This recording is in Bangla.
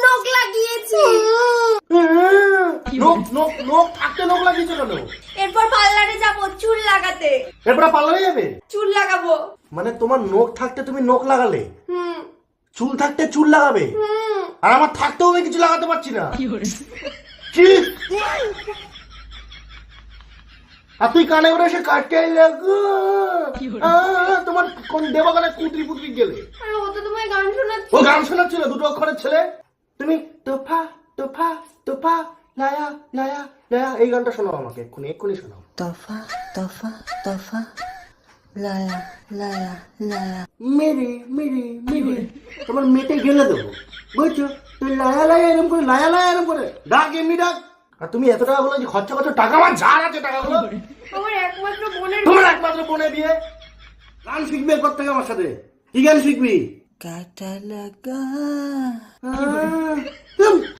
নখ লাগিয়েছি। নখ থাকতে নখ লাগিয়েছো কেন? এরপর পার্লারে যাবো চুল লাগাতে। এরপর পার্লারে যাবে? চুল লাগাবো। মানে তোমার নখ থাকতে তুমি নখ লাগালে, চুল থাকতে চুল লাগাবে, আর আমার থাকতেও আমি কিছু লাগাতে পারছি না। কি? আর তুই কানে করে এসে কাটতে লাগো। তোমার কোন দেবগানে কুতরি পুতরি গেলে? আরে ও তো তোমায় গান শোনাচ্ছে। ও গান শোনাচ্ছিল দুটো অক্ষরের ছেলে। তুমি তোফা তোফা তোফা লায়া লায়া লায়া এই গানটা শোনাও আমাকে, এক্ষুনি শোনাও। তোফা তোফা তোফা লায়া লায়া লায়া মেরে মেরে মেরে তোমার মেটে গেলে দেবো, বুঝছো? তুই লায়া লায়া এরকম করে, লায়া লায়া এরকম করে ডাক, এমনি ডাক। আর তুমি এত টাকা বলো যে খরচা করছো, টাকা আমার ঝাড় আছে টাকাগুলো। আমার একমাত্র বোনের। তোমার একমাত্র বোনের বিয়ে, গান শিখবে এরপর থেকে আমার সাথে। কি গান শিখবি? কাটা লাগা